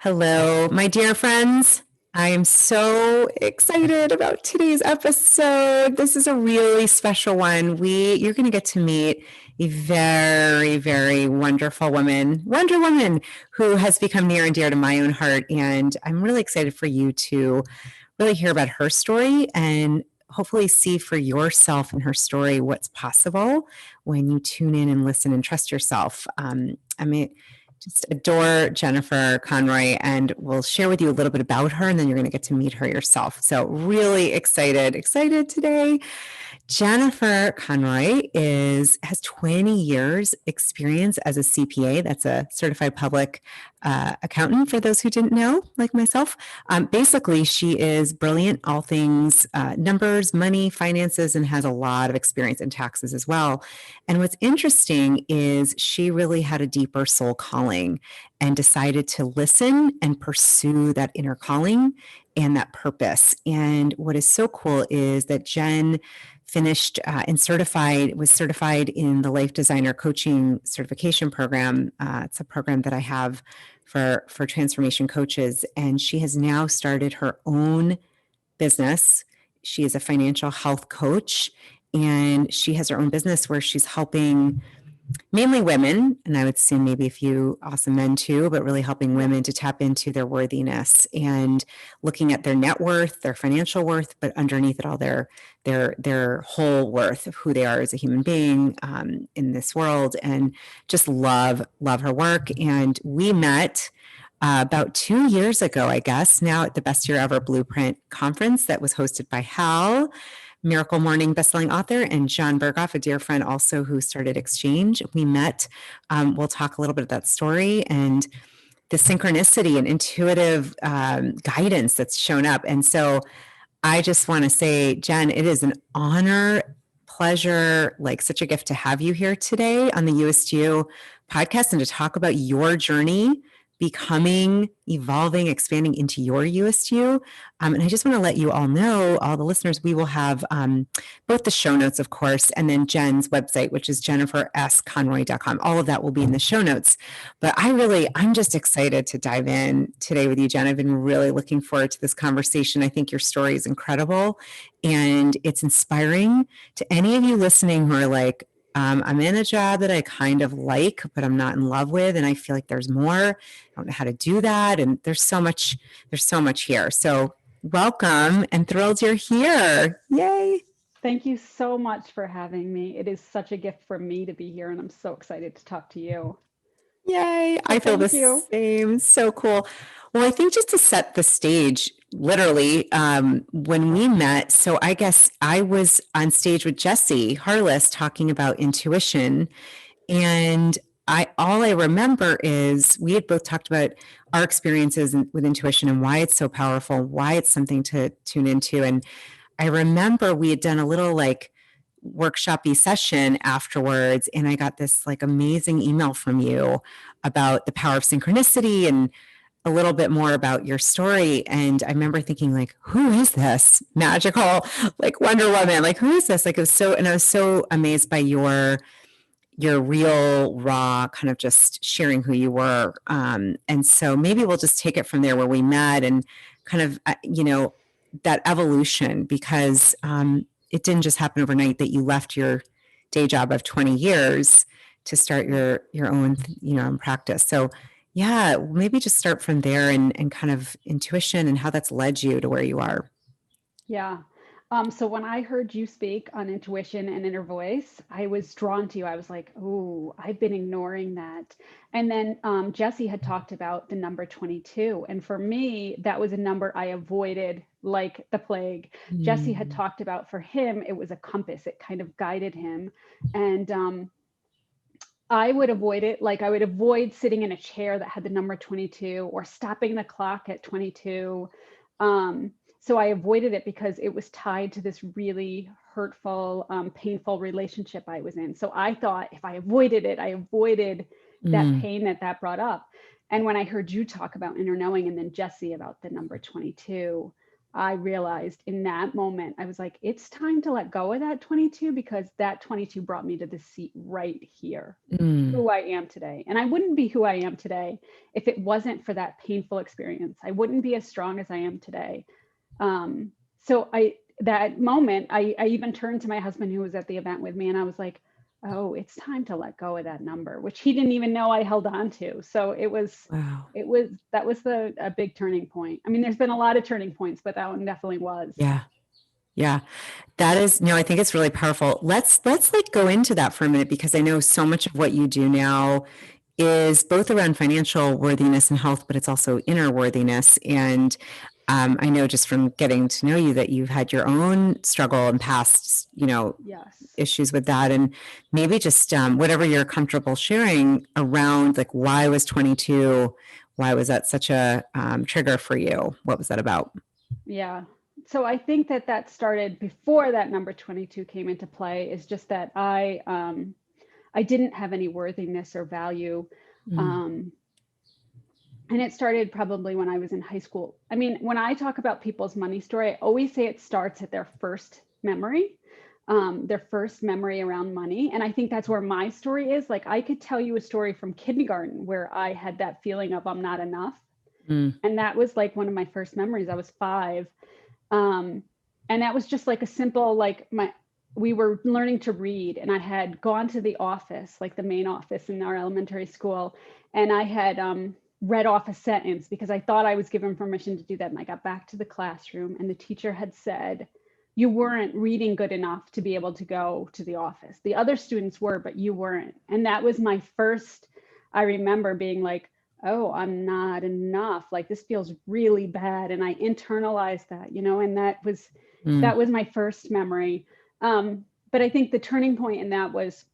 Hello, my dear friends. I am so excited about today's episode. This is a really special one. You're going to get to meet a very, very wonderful woman, Wonder Woman, who has become near and dear to my own heart. And I'm really excited for you to really hear about her story and hopefully see for yourself in her story what's possible when you tune in and listen and trust yourself. Just adore Jennifer Conroy, and we'll share with you a little bit about her, and then you're going to get to meet her yourself. So really excited today. Jennifer Conroy has 20 years experience as a CPA. That's a certified public accountant, for those who didn't know, like myself. Basically, she is brilliant, all things numbers, money, finances, and has a lot of experience in taxes as well. And what's interesting is she really had a deeper soul calling and decided to listen and pursue that inner calling and that purpose. And what is so cool is that Jen finished was certified in the Life Designer Coaching Certification Program. It's a program that I have for transformation coaches, and she has now started her own business. She is a financial health coach, and she has her own business where she's helping mainly women, and I would say maybe a few awesome men too, but really helping women to tap into their worthiness and looking at their net worth, their financial worth, but underneath it all, their whole worth of who they are as a human being in this world. And just love her work. And we met about 2 years ago, I guess, now at the Best Year Ever Blueprint Conference that was hosted by Hal, Miracle Morning bestselling author, and John Berghoff, a dear friend also who started Exchange. We met. We'll talk a little bit of that story and the synchronicity and intuitive guidance that's shown up. And so I just want to say, Jen, it is an honor, pleasure, like such a gift to have you here today on the Youest podcast and to talk about your journey becoming, evolving, expanding into your Youest. And I just want to let you all know, all the listeners, we will have both the show notes, of course, and then Jen's website, which is jennifersconroy.com. All of that will be in the show notes. But I'm just excited to dive in today with you, Jen. I've been really looking forward to this conversation. I think your story is incredible and it's inspiring to any of you listening who are like, I'm in a job that I kind of like, but I'm not in love with. And I feel like there's more. I don't know how to do that. And there's so much here. So welcome and thrilled you're here. Yay. Thank you so much for having me. It is such a gift for me to be here, and I'm so excited to talk to you. Yay. I feel the same. So cool. Well, I think just to set the stage, literally, when we met, so I guess I was on stage with Jesse Harless talking about intuition. And all I remember is we had both talked about our experiences with intuition and why it's so powerful, why it's something to tune into. And I remember we had done a little like workshop-y session afterwards, and I got this like amazing email from you about the power of synchronicity and a little bit more about your story. And I remember thinking like, who is this magical, like Wonder Woman? Like, who is this? Like, and I was so amazed by your real raw kind of just sharing who you were. And so maybe we'll just take it from there where we met and kind of, that evolution, because it didn't just happen overnight that you left your day job of 20 years to start your own, practice. So yeah, maybe just start from there and kind of intuition and how that's led you to where you are. Yeah. So when I heard you speak on intuition and inner voice, I was drawn to you. I was like, oh, I've been ignoring that. And then Jesse had talked about the number 22. And for me, that was a number I avoided like the plague. Jesse had talked about, for him, it was a compass. It kind of guided him. And I would avoid it. Like I would avoid sitting in a chair that had the number 22 or stopping the clock at 22. So I avoided it because it was tied to this really hurtful, painful relationship I was in. So I thought if I avoided it, I avoided that pain that brought up. And when I heard you talk about inner knowing and then Jesse about the number 22, I realized in that moment, I was like, it's time to let go of that 22, because that 22 brought me to the seat right here, Mm. who I am today. And I wouldn't be who I am today if it wasn't for that painful experience. I wouldn't be as strong as I am today. So that moment, I even turned to my husband who was at the event with me, and I was like, oh, it's time to let go of that number, which he didn't even know I held on to. So Wow. that was a big turning point. I mean, there's been a lot of turning points, but that one definitely was. Yeah. Yeah. That is, no, I think it's really powerful. Let's like go into that for a minute, because I know so much of what you do now is both around financial worthiness and health, but it's also inner worthiness. And I know just from getting to know you that you've had your own struggle and past, Yes. issues with that. And maybe just whatever you're comfortable sharing around, like, why was 22? Why was that such a trigger for you? What was that about? Yeah. So I think that started before that number 22 came into play, is just that I didn't have any worthiness or value. Mm. Um, and it started probably when I was in high school. I mean, when I talk about people's money story, I always say it starts at their first memory, their first memory around money. And I think that's where my story is. Like, I could tell you a story from kindergarten where I had that feeling of I'm not enough. Mm. And that was like one of my first memories. I was 5. And that was just like a simple, like we were learning to read, and I had gone to the office, like the main office in our elementary school. And I had read off a sentence because I thought I was given permission to do that. And I got back to the classroom, and the teacher had said, you weren't reading good enough to be able to go to the office. The other students were, but you weren't. And that was my first, I remember being like, oh, I'm not enough. Like, this feels really bad. And I internalized that, and that Mm. was my first memory. But I think the turning point in that was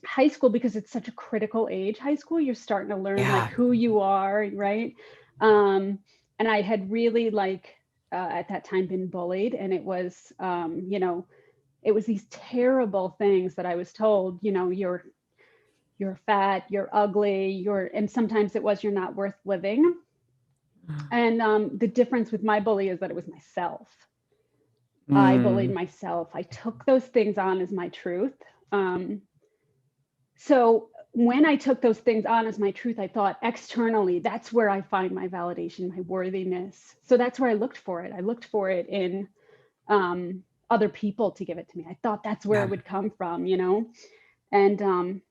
high school, because it's such a critical age. High school, you're starting to learn like Yeah. who you are, right? And I had really at that time been bullied, and it was, it was these terrible things that I was told, you're fat, you're ugly, and sometimes it was, you're not worth living. And the difference with my bully is that it was myself. I bullied Mm. myself. I took those things on as my truth. So when I took those things on as my truth, I thought externally, that's where I find my validation, my worthiness. So that's where I looked for it. I looked for it in other people to give it to me. I thought that's where Yeah. it would come from, And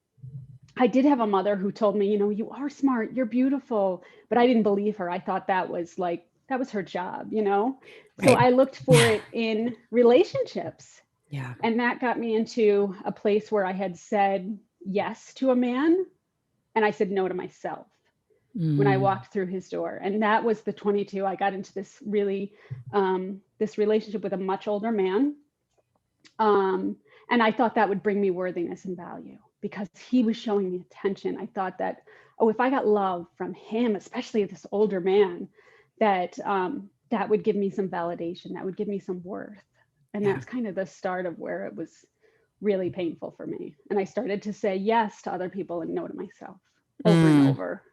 I did have a mother who told me, you are smart, you're beautiful, but I didn't believe her. I thought that was her job. So Right. I looked for Yeah. it in relationships. Yeah. And that got me into a place where I had said yes to a man, and I said no to myself when I Mm. walked through his door. And that was the 22. I got into this this relationship with a much older man. And I thought that would bring me worthiness and value because he was showing me attention. I thought that, oh, if I got love from him, especially this older man, that would give me some validation, that would give me some worth. And Yeah. that's kind of the start of where it was really painful for me. And I started to say yes to other people and no to myself over and Mm. over.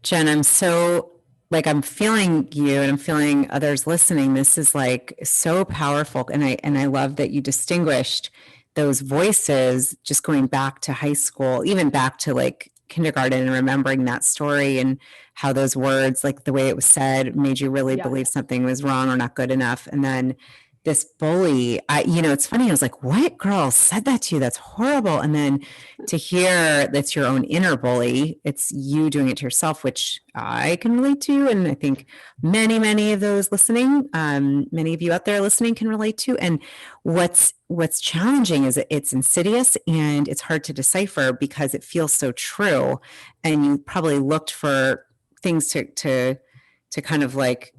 Jen, I'm so like, I'm feeling you and I'm feeling others listening. This is like so powerful. And I love that you distinguished those voices just going back to high school, even back to like kindergarten, and remembering that story and how those words, like the way it was said, made you really Yes. believe something was wrong or not good enough. And then this bully, it's funny. I was like, what girl said that to you? That's horrible. And then to hear that's your own inner bully, it's you doing it to yourself, which I can relate to. And I think many, many of those listening, many of you out there listening can relate to. And what's challenging is that it's insidious and it's hard to decipher because it feels so true. And you probably looked for things to kind of like,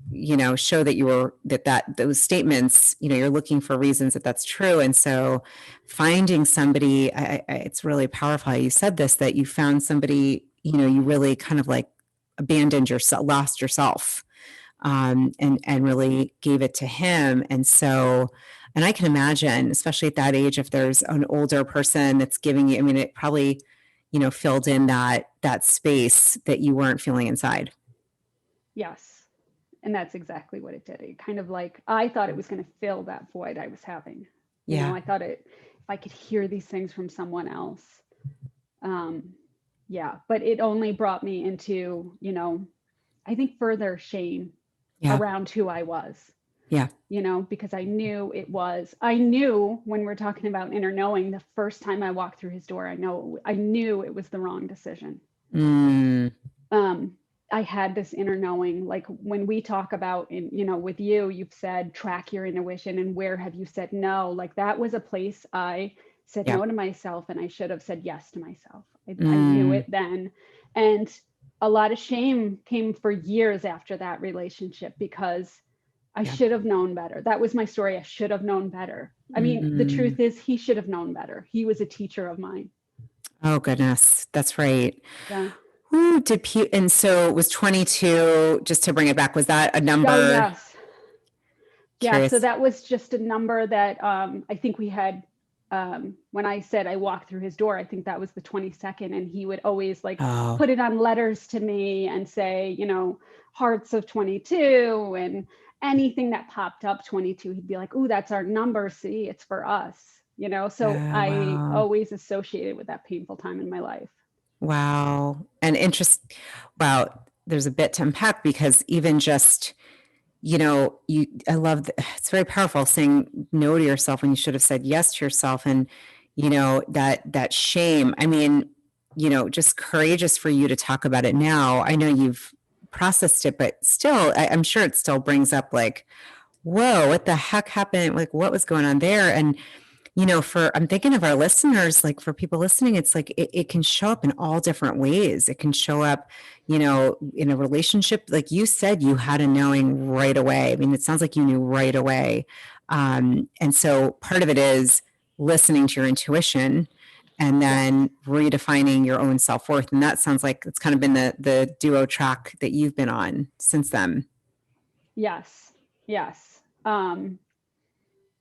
show that you were, that those statements, you're looking for reasons that that's true. And so finding somebody, it's really powerful how you said this, that you found somebody, you really kind of like abandoned yourself, lost yourself, and really gave it to him. And so, and I can imagine, especially at that age, if there's an older person that's giving you, I mean, it probably, filled in that space that you weren't feeling inside. Yes. And that's exactly what it did. It kind of like, I thought it was going to fill that void I was having. You know, Yeah. I thought if I could hear these things from someone else. Yeah, but it only brought me into, I think further shame Yeah. around who I was, Yeah. because I knew when we're talking about inner knowing, the first time I walked through his door, I knew it was the wrong decision. Mm. Um, I had this inner knowing, like when we talk about, with you've said, track your intuition, and where have you said no? Like that was a place I said Yeah. no to myself, and I should have said yes to myself. I knew Mm. it then. And a lot of shame came for years after that relationship because I Yeah. should have known better. That was my story. I should have known better. I mean, the Mm. truth is, he should have known better. He was a teacher of mine. Oh, goodness. That's right. Yeah. Who did and so it was 22, just to bring it back, was that a Oh, number? yes. Yeah, so Curious. that was just a number that I think we had when I said I walked through his door, I think that was the 22nd, and he would always like Oh, put it on letters to me and say, hearts of 22, and anything that popped up 22, he'd be like, "Ooh, that's our number. See, it's for us." So I wow. always associated with that painful time in my life. Wow. And wow, there's a bit to unpack because even just, I love, it's very powerful saying no to yourself when you should have said yes to yourself. And, that shame, I mean, just courageous for you to talk about it now. I know you've processed it, but still, I'm sure it still brings up like, whoa, what the heck happened? Like, what was going on there? And, I'm thinking of our listeners, like for people listening, it's like it can show up in all different ways. It can show up, in a relationship. Like you said, you had a knowing right away. I mean, it sounds like you knew right away. And so part of it is listening to your intuition and Yes. then redefining your own self-worth. And that sounds like it's kind of been the duo track that you've been on since then. Yes. Yes.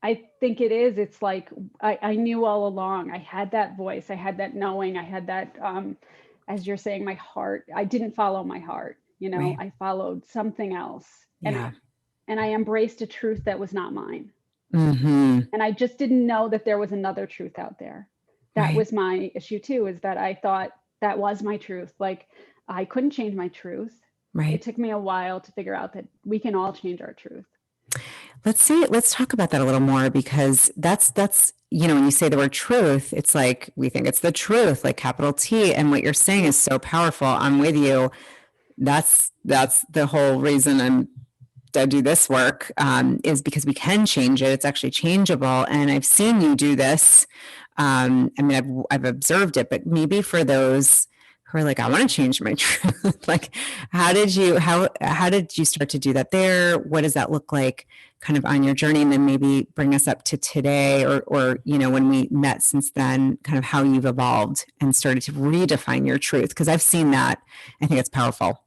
I think it is. It's like I knew all along. I had that voice. I had that knowing. I had that, as you're saying, my heart. I didn't follow my heart. Right. I followed something else, and Yeah. I embraced a truth that was not mine. Mm-hmm. And I just didn't know that there was another truth out there. That Right. was my issue too. Is that I thought that was my truth. Like I couldn't change my truth. It Right. took me a while to figure out that we can all change our truth. Let's talk about that a little more because that's, when you say the word truth, it's like, we think it's the truth, like capital T. And what you're saying is Yeah. so powerful. I'm with you. That's the whole reason I do this work, is because we can change it. It's actually changeable. And I've seen you do this. I mean, I've observed it, but maybe for those who are like, I want to change my truth, like, how did you start to do that there? What does that look like kind of on your journey? And then maybe bring us up to today or, when we met since then, kind of how you've evolved and started to redefine your truth. Cause I've seen that. I think it's powerful.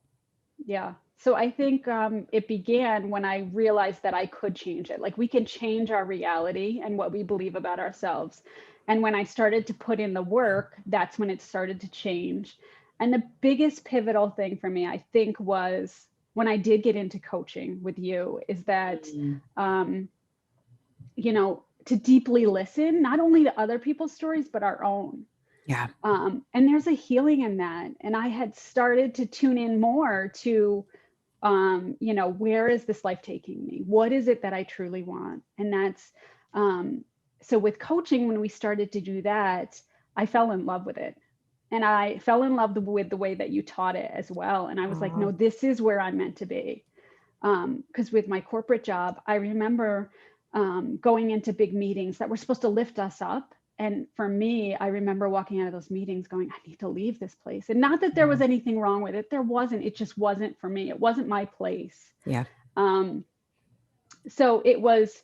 Yeah. So I think it began when I realized that I could change it. Like we can change our reality and what we believe about ourselves. And when I started to put in the work, that's when it started to change. And the biggest pivotal thing for me, I think, was when I did get into coaching with you, is that, um, to deeply listen, not only to other people's stories, but our own. Yeah. And there's a healing in that. And I had started to tune in more to, where is this life taking me? What is it that I truly want? And that's, so with coaching, when we started to do that, I fell in love with it. And I fell in love with the way that you taught it as well. And I was like, no, this is where I'm meant to be. Because with my corporate job, I remember going into big meetings that were supposed to lift us up. And for me, I remember walking out of those meetings going, I need to leave this place. And not that there was anything wrong with it. There wasn't. It just wasn't for me. It wasn't my place. Yeah. So it was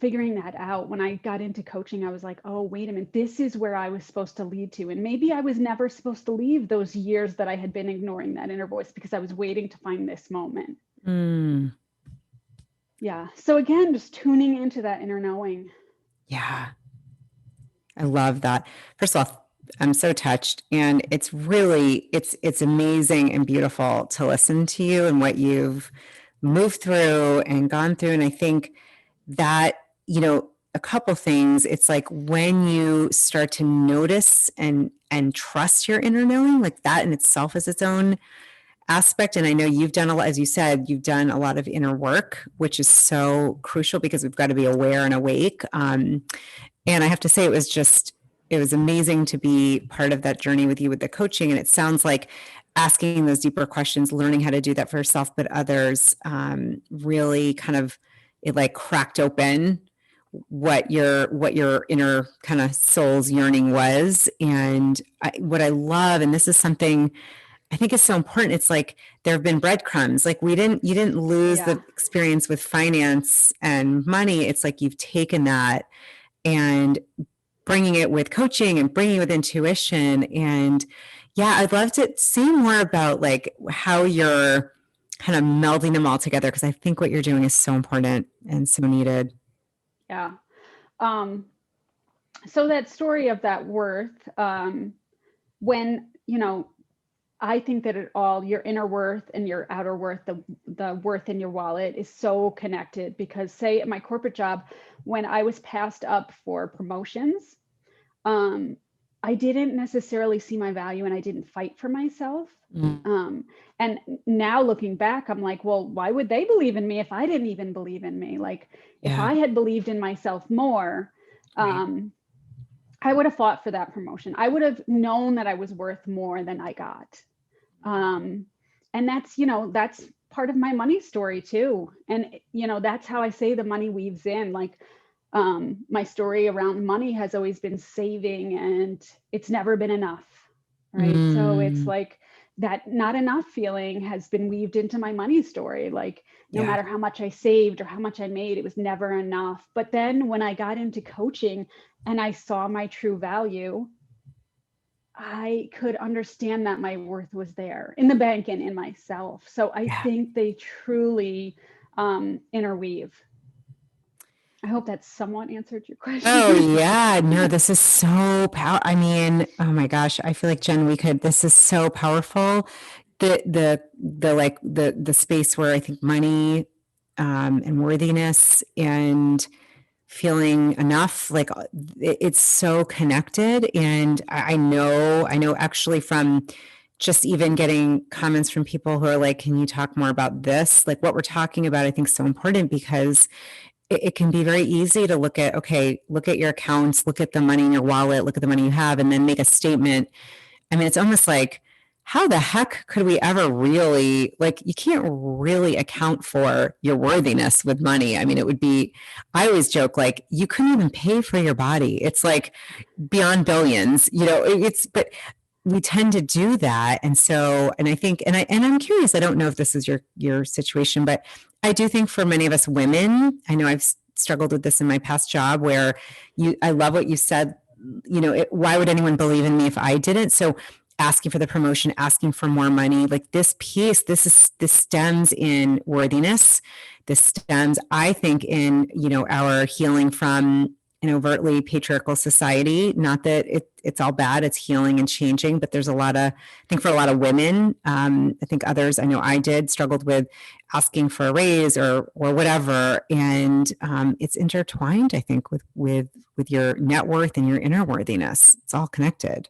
figuring that out. When I got into coaching, I was like, oh, wait a minute. This is where I was supposed to lead to. And maybe I was never supposed to leave those years that I had been ignoring that inner voice because I was waiting to find this moment. Mm. Yeah. So again, just tuning into that inner knowing. Yeah. I love that. First of all, I'm so touched, and it's really, it's amazing and beautiful to listen to you and what you've moved through and gone through. And I think that, a couple things. It's like when you start to notice and trust your inner knowing, like that in itself is its own aspect. And I know you've done a lot, as you said, you've done a lot of inner work, which is so crucial because we've got to be aware and awake. And I have to say, it was amazing to be part of that journey with you with the coaching. And it sounds like asking those deeper questions, learning how to do that for yourself, but others, really kind of, it like cracked open what your inner kind of soul's yearning was. And what I love, and this is something I think is so important. It's like there have been breadcrumbs. Like you didn't lose Yeah. the experience with finance and money. It's like you've taken that and bringing it with coaching and bringing it with intuition. And yeah, I'd love to see more about like how you're kind of melding them all together, because I think what you're doing is so important and so needed. Yeah. Um, so that story of that worth, when, I think that your inner worth and your outer worth, the worth in your wallet is so connected, because say at my corporate job, when I was passed up for promotions, I didn't necessarily see my value and I didn't fight for myself. And now looking back, I'm like, well, why would they believe in me if I didn't even believe in me? Like if I had believed in myself more, Right. I would have fought for that promotion. I would have known that I was worth more than I got. And that's part of my money story too. And, that's how I say the money weaves in. Like, my story around money has always been saving, and it's never been enough. Right. So it's like that not enough feeling has been weaved into my money story. Like no matter how much I saved or how much I made, it was never enough. But then when I got into coaching and I saw my true value, I could understand that my worth was there in the bank and in myself. So I think they truly interweave. I hope that somewhat answered your Oh question. yeah, no, this is so I mean, oh my gosh, I feel like Jen, this is so powerful. The space where I think money, and worthiness and feeling enough, like it's so connected. And I know actually from just even getting comments from people who are like, can you talk more about this? Like what we're talking about, I think is so important, because it can be very easy to look at your accounts, look at the money in your wallet, look at the money you have, and then make a statement. I mean, it's almost like, how the heck could we ever really, like, you can't really account for your worthiness with money. I mean, I always joke, like, you couldn't even pay for your body. It's like beyond billions, but we tend to do that. And so, and I think, and I'm curious, I don't know if this is your situation, but I do think for many of us women, I know I've struggled with this in my past job where I love what you said, why would anyone believe in me if I didn't? So asking for the promotion, asking for more money, like this stems in worthiness. This stems, I think, in, our healing from an overtly patriarchal society. Not that it's all bad, it's healing and changing, but there's I think for a lot of women, I think others, I know I did, struggled with asking for a raise or whatever. And it's intertwined, I think, with your net worth and your inner worthiness. It's all connected.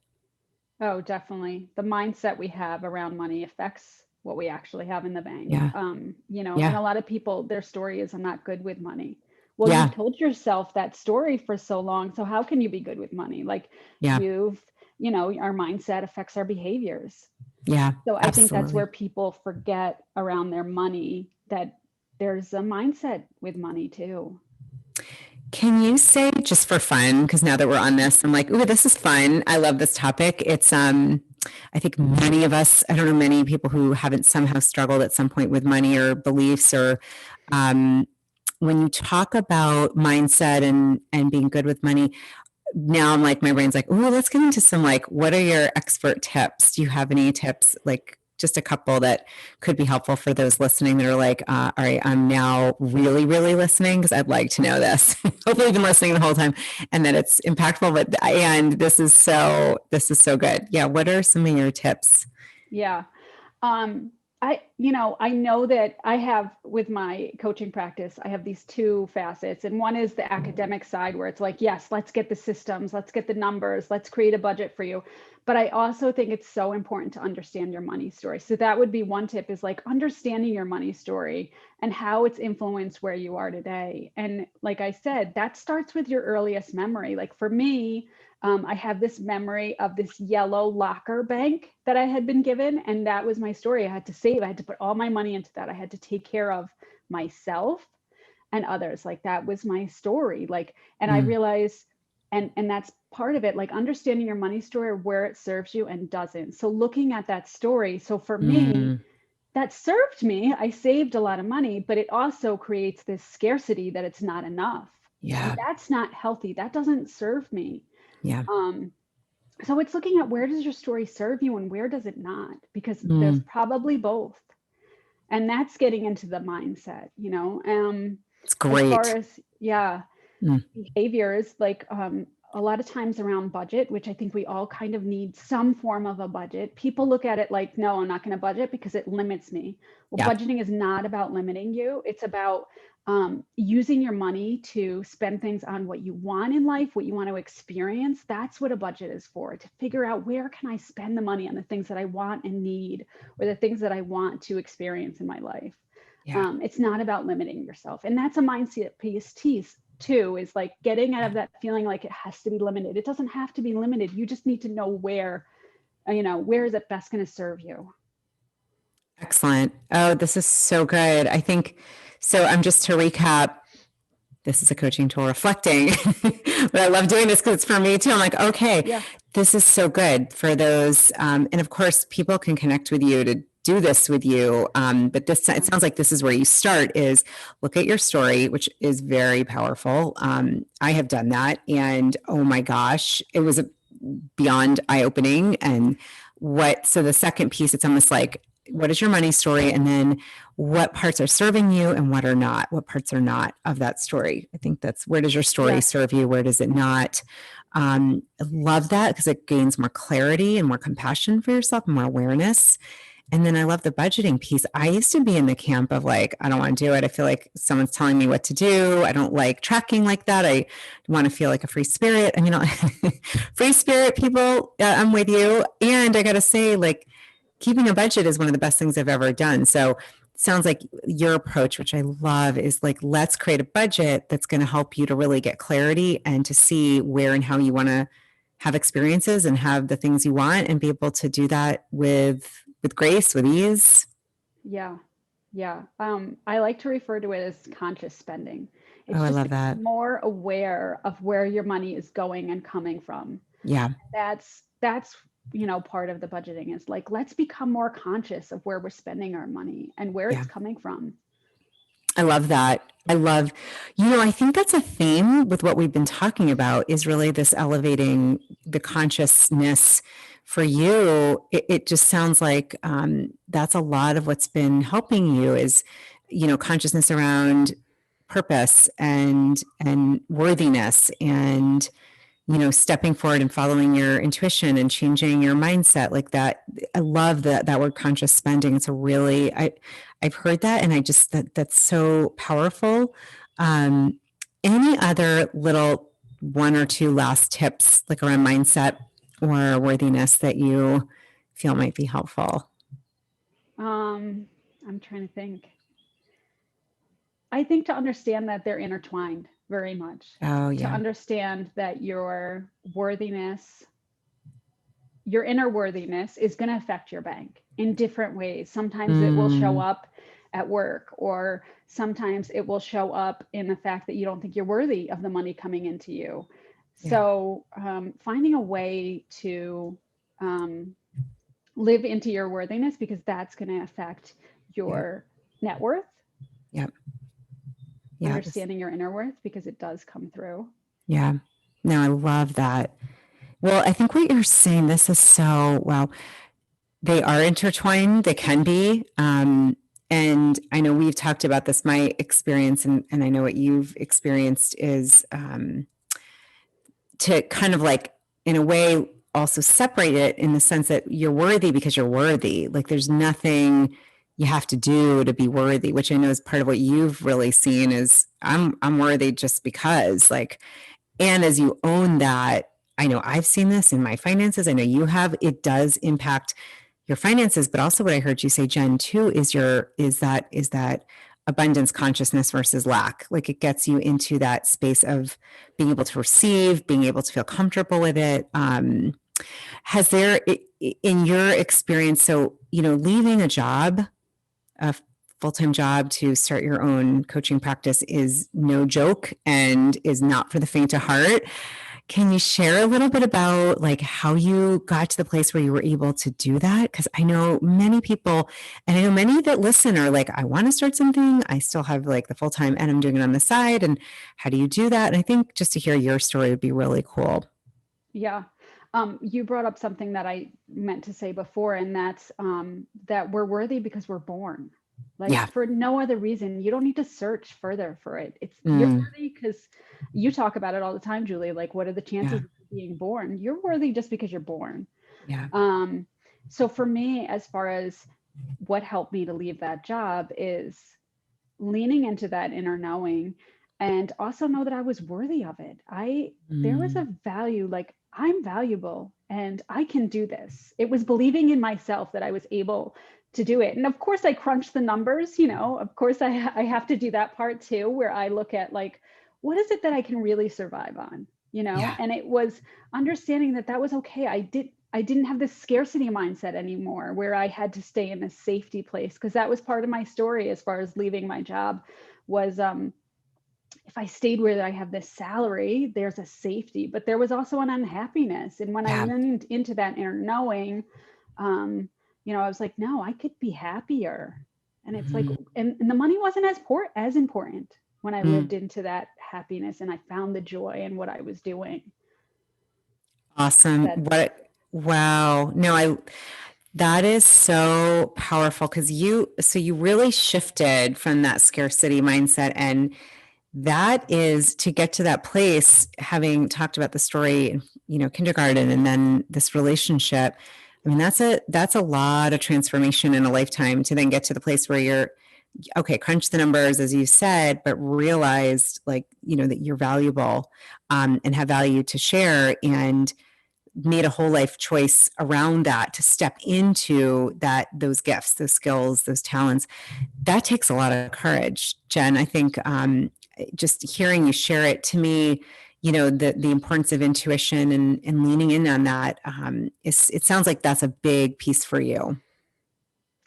Oh, definitely. The mindset we have around money affects what we actually have in the bank. Yeah. And a lot of people, their story is, I'm not good with money. Well, Yeah. you've told yourself that story for so long. So how can you be good with money? Like Yeah. our mindset affects our behaviors. Yeah. So I think that's Absolutely. where people forget around their money, that there's a mindset with money too. Can you say, just for fun, because now that we're on this, I'm like, ooh, this is fun. I love this topic. It's, I think many of us, I don't know, many people who haven't somehow struggled at some point with money or beliefs or, when you talk about mindset and being good with money, now I'm like, my brain's like, ooh, let's get into some, like, what are your expert tips? Do you have any tips, like just a couple that could be helpful for those listening that are like, all right, I'm now really, really listening because I'd like to know this. Hopefully you've been listening the whole time and that it's impactful, and this is so good. Yeah. What are some of your tips? Yeah. I know that I have with my coaching practice, I have these two facets. And one is the academic side where it's like, yes, let's get the systems, let's get the numbers, let's create a budget for you. But I also think it's so important to understand your money story. So that would be one tip, is like understanding your money story and how it's influenced where you are today. And like I said, that starts with your earliest memory. Like for me, I have this memory of this yellow locker bank that I had been given. And that was my story. I had to save, I had to put all my money into that. I had to take care of myself and others. Like that was my story. Like, and I realized, and that's part of it, like understanding your money story, where it serves you and doesn't. So looking at that story. So for me, that served me. I saved a lot of money, but it also creates this scarcity that it's not enough. Yeah. And that's not healthy. That doesn't serve me. Yeah. So it's looking at where does your story serve you and where does it not? Because there's probably both. And that's getting into the mindset, It's great. As far as, behaviors, like a lot of times around budget, which I think we all kind of need some form of a budget. People look at it like, no, I'm not going to budget because it limits me. Well, budgeting is not about limiting you. It's about using your money to spend things on what you want in life, what you want to experience. That's what a budget is for, to figure out where can I spend the money on the things that I want and need, or the things that I want to experience in my life. It's not about limiting yourself. And that's a mindset piece too, is like getting out of that feeling like it has to be limited. It doesn't have to be limited. You just need to know where is it best going to serve you. Excellent. Oh, this is so good. I think, so I'm just to recap, this is a coaching tool reflecting, but I love doing this because it's for me too. I'm like, okay, this is so good for those. And of course, people can connect with you to do this with you. But it sounds like this is where you start, is look at your story, which is very powerful. I have done that. And oh my gosh, it was beyond eye-opening. And so the second piece, it's almost like, what is your money story? And then what parts are serving you and what are not? What parts are not of that story? I think that's, where does your story serve you? Where does it not? I love that because it gains more clarity and more compassion for yourself and more awareness. And then I love the budgeting piece. I used to be in the camp of like, I don't want to do it. I feel like someone's telling me what to do. I don't like tracking like that. I want to feel like a free spirit. I mean, free spirit people, I'm with you. And I got to say, like, keeping a budget is one of the best things I've ever done. So it sounds like your approach, which I love, is like, let's create a budget that's going to help you to really get clarity and to see where and how you want to have experiences and have the things you want, and be able to do that with grace, with ease. Yeah. I like to refer to it as conscious spending. It's I love that. More aware of where your money is going and coming from. Yeah. That's part of the budgeting, is like, let's become more conscious of where we're spending our money and where it's coming from. I love that. I think that's a theme with what we've been talking about, is really this elevating the consciousness for you. It just sounds like that's a lot of what's been helping you, is, consciousness around purpose and worthiness, and stepping forward and following your intuition and changing your mindset like that. I love that word, conscious spending. It's I've heard that, and that's so powerful. Any other little one or two last tips, like around mindset or worthiness, that you feel might be helpful? I'm trying to think. I think to understand that they're intertwined very much. Oh, yeah. To understand that your worthiness, your inner worthiness, is going to affect your bank in different ways. Sometimes it will show up at work, or sometimes it will show up in the fact that you don't think you're worthy of the money coming into you. Yeah. So finding a way to live into your worthiness, because that's going to affect your net worth. Yep. Understanding your inner worth, because it does come through. Yeah. No, I love that. Well, I think what you're saying, this is so, wow. They are intertwined. They can be. And I know we've talked about this. My experience, and I know what you've experienced, is to kind of like, in a way, also separate it in the sense that you're worthy because you're worthy. Like, there's nothing you have to do to be worthy, which I know is part of what you've really seen is I'm worthy just because, like, and as you own that, I know I've seen this in my finances. I know you have, it does impact your finances, but also what I heard you say, Jen, too, is that abundance consciousness versus lack. Like it gets you into that space of being able to receive, being able to feel comfortable with it. Has there, in your experience, so, leaving a full-time job to start your own coaching practice is no joke and is not for the faint of heart. Can you share a little bit about like how you got to the place where you were able to do that? Because I know many people, and I know many that listen are like, I want to start something. I still have like the full-time and I'm doing it on the side. And how do you do that? And I think just to hear your story would be really cool. Yeah. You brought up something that I meant to say before, and that's that we're worthy because we're born. Like Yeah. for no other reason. You don't need to search further for it. You're Mm, worthy because you talk about it all the time, Julie. Like, what are the chances yeah. of being born? You're worthy just because you're born. Yeah. So for me, as far as what helped me to leave that job is leaning into that inner knowing and also know that I was worthy of it. There was Mm, a value, like I'm valuable and I can do this. It was believing in myself that I was able to do it. And of course I crunched the numbers, of course I have to do that part too, where I look at like, what is it that I can really survive on, yeah. and it was understanding that that was okay. I didn't have this scarcity mindset anymore where I had to stay in a safety place, because that was part of my story as far as leaving my job was if I stayed where I have this salary, there's a safety, but there was also an unhappiness. And when I Yeah. leaned into that inner knowing, I was like, no, I could be happier. And it's like, Mm, and the money wasn't as important when I mm. lived into that happiness and I found the joy in what I was doing. Awesome. That, Wow. No, that is so powerful because you really shifted from that scarcity mindset. And that is to get to that place, having talked about the story, kindergarten and then this relationship. I mean, that's a lot of transformation in a lifetime to then get to the place where you're okay, crunch the numbers, as you said, but realized like, that you're valuable and have value to share and made a whole life choice around that to step into those gifts, those skills, those talents. That takes a lot of courage, Jen. I think just hearing you share it to me, the importance of intuition and leaning in on that, it sounds like that's a big piece for you.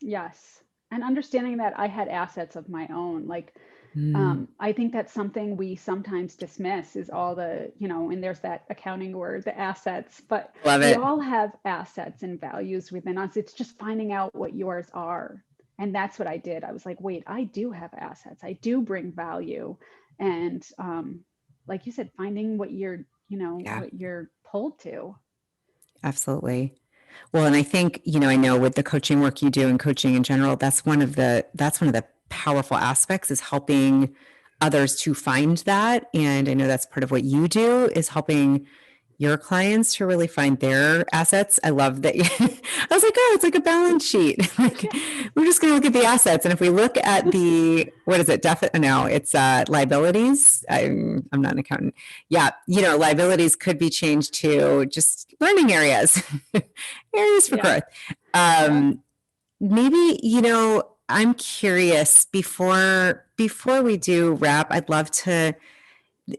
yes. And understanding that I had assets of my own, like, Mm, I think that's something we sometimes dismiss is all the, and there's that accounting word, the assets, but love we it. all have assets and values within us. It's just finding out what yours are. And that's what I did. I was like, wait, I do have assets. I do bring value. And like you said, finding what Yeah, what you're pulled to. absolutely. Well, and I think, I know with the coaching work you do and coaching in general, that's one of the powerful aspects is helping others to find that. And I know that's part of what you do is helping your clients to really find their assets. I love that. I was like, oh, it's like a balance sheet. Like Yeah. we're just going to look at the assets. And if we look at what is it? No, it's liabilities. I'm not an accountant. Yeah. Liabilities could be changed to just learning areas, areas for Yeah. growth. Yeah. Maybe, I'm curious before we do wrap, I'd love to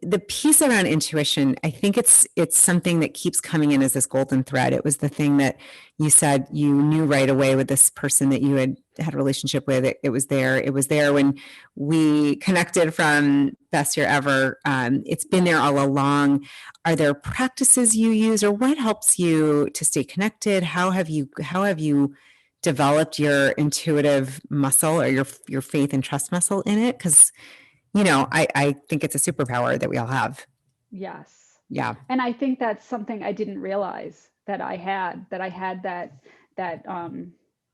the piece around intuition. I think it's something that keeps coming in as this golden thread. It was the thing that you said you knew right away with this person that you had a relationship with. It was there. It was there when we connected from best year ever. It's been Yeah. there all along. Are there practices you use, or what helps you to stay connected? How have you developed your intuitive muscle or your faith and trust muscle in it? Because I think it's a superpower that we all have. Yes. Yeah. And I think that's something I didn't realize that I had that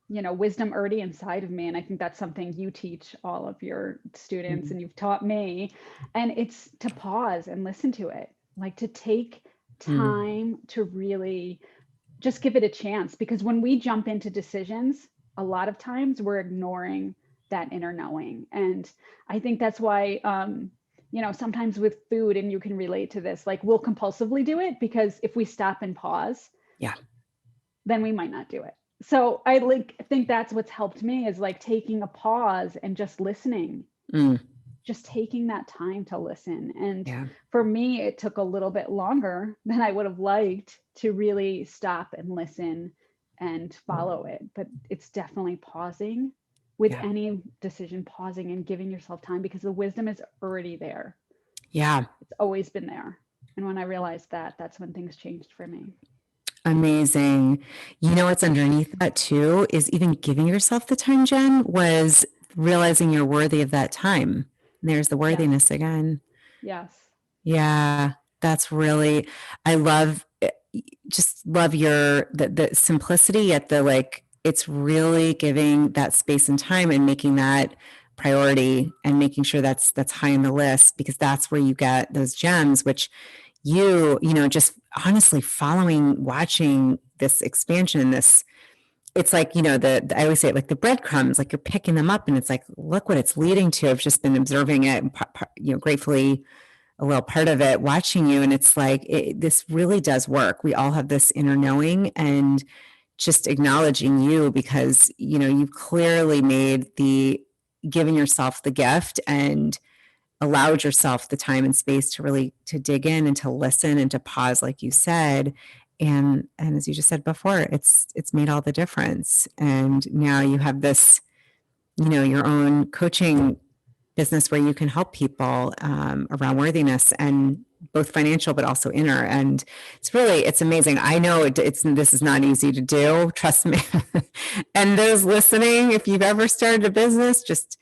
wisdom already inside of me. And I think that's something you teach all of your students Mm, and you've taught me. And it's to pause and listen to it, like to take mm, time to really just give it a chance. Because when we jump into decisions, a lot of times we're ignoring that inner knowing. And I think that's why, sometimes with food, and you can relate to this, like we'll compulsively do it because if we stop and pause, Yeah. then we might not do it. So I think that's what's helped me is like taking a pause and just listening, just taking that time to listen. And Yeah. for me, it took a little bit longer than I would have liked to really stop and listen and follow it. But it's definitely pausing with Yeah. any decision, pausing and giving yourself time, because the wisdom is already there. Yeah. It's always been there. And when I realized that, that's when things changed for me. Amazing. You know what's underneath that too is even giving yourself the time, Jen, was realizing you're worthy of that time. There's the Yes. worthiness again. Yes. Yeah, that's really, I love, just love the simplicity yet the like, it's really giving that space and time and making that priority and making sure that's high on the list, because that's where you get those gems, which just honestly watching this expansion, it's like, I always say it like the breadcrumbs, like you're picking them up and it's like, look what it's leading to. I've just been observing it and, gratefully a little part of it, watching you. And it's like, this really does work. We all have this inner knowing, and just acknowledging you because, you've clearly given yourself the gift and allowed yourself the time and space to really to dig in and to listen and to pause, like you said. And as you just said before, it's made all the difference. And now you have this, your own coaching business where you can help people around worthiness, and both financial but also inner. And it's amazing. I know this is not easy to do, trust me. And those listening, if you've ever started a business, just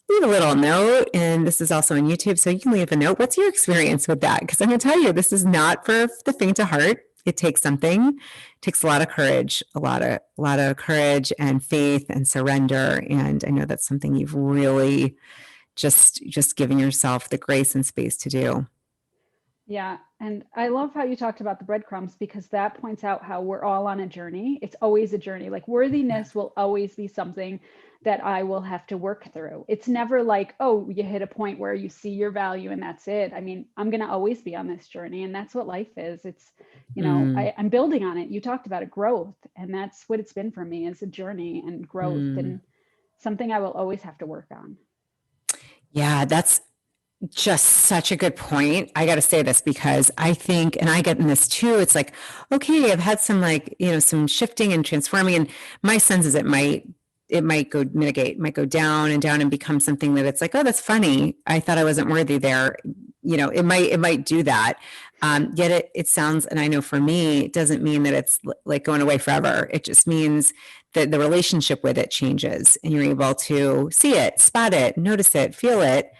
leave a little note. And this is also on YouTube, so you can leave a note. What's your experience with that? Because I'm going to tell you, this is not for the faint of heart. It takes something. It takes a lot of courage, a lot of courage and faith and surrender. And I know that's something you've really just giving yourself the grace and space to do. Yeah. And I love how you talked about the breadcrumbs, because that points out how we're all on a journey. It's always a journey. Like worthiness will always be something that I will have to work through. It's never like, oh, you hit a point where you see your value and that's it. I mean, I'm going to always be on this journey, and that's what life is. It's, I'm building on it. You talked about it, growth. And that's what it's been for me, is a journey and growth and something I will always have to work on. Yeah, that's just such a good point. I got to say this because I think, and I get in this too, it's like, okay, I've had some some shifting and transforming, and my sense is it might go down and become something that it's like, oh, that's funny. I thought I wasn't worthy there. It might do that. Yet it sounds, and I know for me, it doesn't mean that it's like going away forever. It just means that the relationship with it changes, and you're able to see it, spot it, notice it, feel it,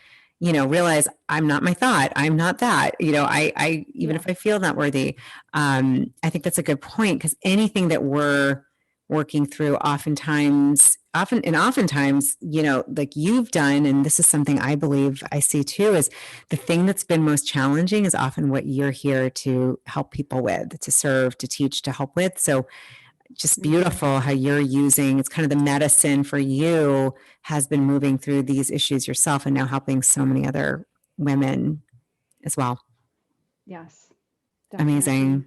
realize I'm not my thought. I'm not that, I even if I feel not worthy. I think that's a good point, because anything that we're working through oftentimes, like you've done, and this is something I believe I see too, is the thing that's been most challenging is often what you're here to help people with, to serve, to teach, to help with. So just beautiful how you're using, it's kind of the medicine for you has been moving through these issues yourself and now helping so many other women as well. Yes. Definitely. Amazing.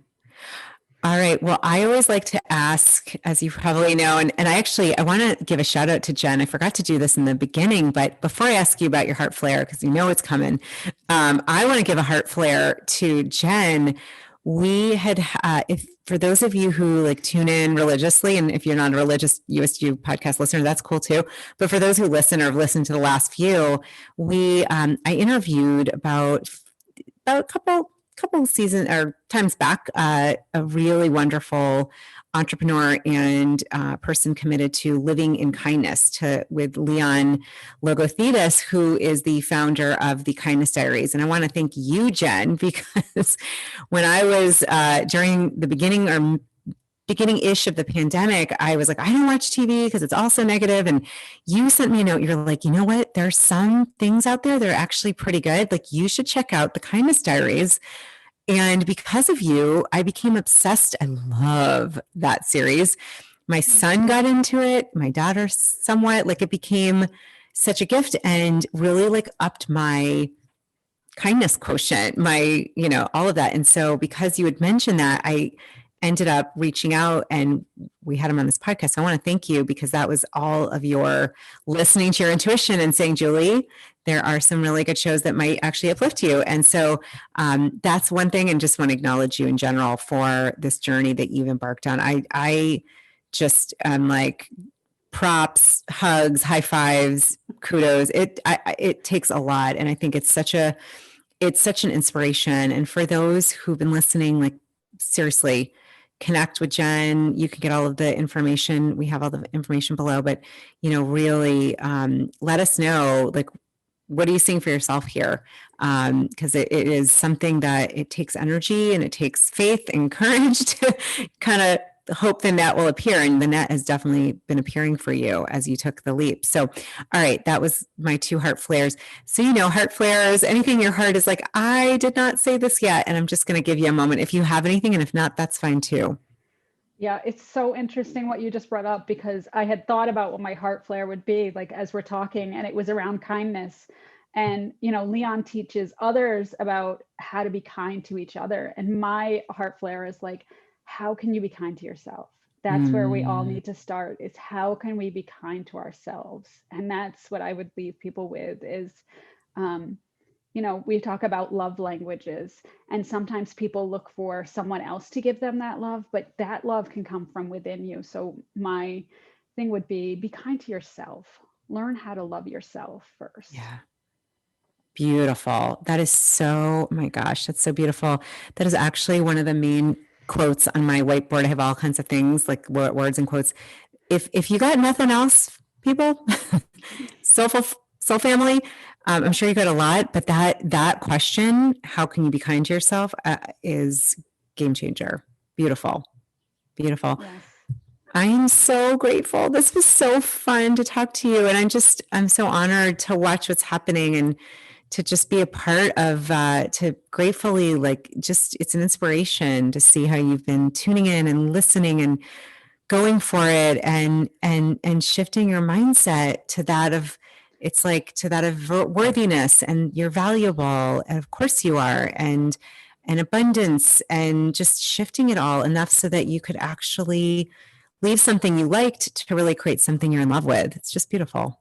All right. Well, I always like to ask, as you probably know, and I want to give a shout out to Jen. I forgot to do this in the beginning, but before I ask you about your heart flare, because it's coming, I want to give a heart flare to Jen. We had, if for those of you who like tune in religiously, and if you're not a religious USU podcast listener, that's cool too. But for those who listen or have listened to the last few, I interviewed about a couple seasons or times back, a really wonderful entrepreneur and person committed to living in kindness with Leon Logothetis, who is the founder of the Kindness Diaries. And I want to thank you, Jen, because when I was during the beginning-ish of the pandemic, I was like, I don't watch TV because it's all so negative. And you sent me a note. You're like, you know what? There's some things out there that are actually pretty good. Like, you should check out the Kindness Diaries. And because of you, I became obsessed. I love that series. My son got into it, my daughter somewhat, like it became such a gift and really like upped my kindness quotient, my, all of that. And so because you had mentioned that, I ended up reaching out and we had him on this podcast. So I want to thank you because that was all of your listening to your intuition and saying, Julie, there are some really good shows that might actually uplift you. And so that's one thing. And just want to acknowledge you in general for this journey that you've embarked on. I just am like, props, hugs, high fives, kudos. It takes a lot. And I think it's such an inspiration. And for those who've been listening, like seriously, connect with Jen. You can get all of the information. We have all the information below, but really let us know, like, what are you seeing for yourself here? Because it is something that it takes energy and it takes faith and courage to kind of hope the net will appear. And the net has definitely been appearing for you as you took the leap. So, all right, that was my 2 heart flares. So, heart flares, anything in your heart is like, I did not say this yet. And I'm just going to give you a moment if you have anything. And if not, that's fine too. Yeah, it's so interesting what you just brought up because I had thought about what my heart flare would be like as we're talking, and it was around kindness. And, Leon teaches others about how to be kind to each other. And my heart flare is like, how can you be kind to yourself? That's where we all need to start, is how can we be kind to ourselves? And that's what I would leave people with is, we talk about love languages, and sometimes people look for someone else to give them that love, but that love can come from within you. So my thing would be kind to yourself. Learn how to love yourself first. Yeah. Beautiful. That is so, oh my gosh, that's so beautiful. That is actually one of the main quotes on my whiteboard. I have all kinds of things like words and quotes. If you got nothing else, people, soul family, I'm sure you got a lot, but that question, how can you be kind to yourself, is game changer. Beautiful. Beautiful. Yes. I am so grateful. This was so fun to talk to you. And I'm so honored to watch what's happening and to just be a part of, to gratefully, like, just, it's an inspiration to see how you've been tuning in and listening and going for it and shifting your mindset to that of, it's like to that of worthiness, and you're valuable. And of course you are. And abundance, and just shifting it all enough so that you could actually leave something you liked to really create something you're in love with. It's just beautiful.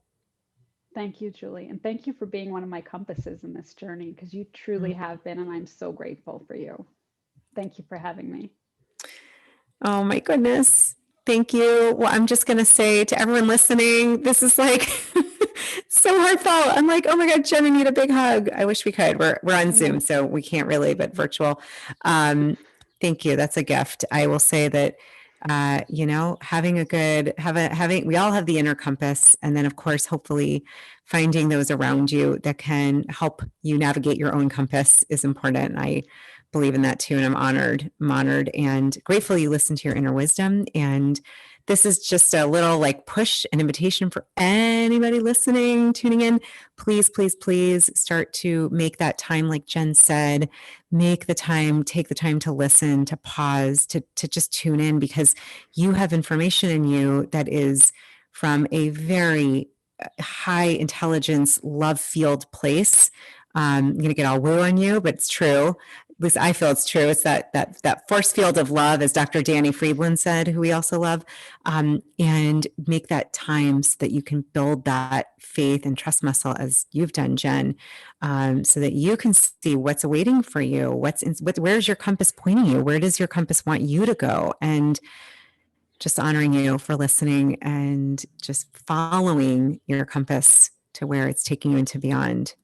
Thank you, Julie. And thank you for being one of my compasses in this journey, because you truly have been, and I'm so grateful for you. Thank you for having me. Oh my goodness. Thank you. Well, I'm just going to say to everyone listening, this is like so heartfelt. I'm like, oh my God, Jen, I need a big hug. I wish we could. We're on Zoom, so we can't really, but virtual. Thank you. That's a gift. I will say that having we all have the inner compass, and then of course, hopefully finding those around you that can help you navigate your own compass is important. I believe in that too. And I'm honored and grateful you listen to your inner wisdom. And this is just a little like push, an invitation for anybody listening, tuning in. Please, please, please start to make that time, like Jen said, take the time to listen, to pause, to just tune in, because you have information in you that is from a very high intelligence, love-filled place. I'm going to get all woo on you, but it's true. At least I feel it's true. It's that force field of love, as Dr. Danny Friedland said, who we also love, and make that time so that you can build that faith and trust muscle, as you've done, Jen, so that you can see what's awaiting for you. Where's your compass pointing you? Where does your compass want you to go? And just honoring you for listening and just following your compass to where it's taking you into beyond.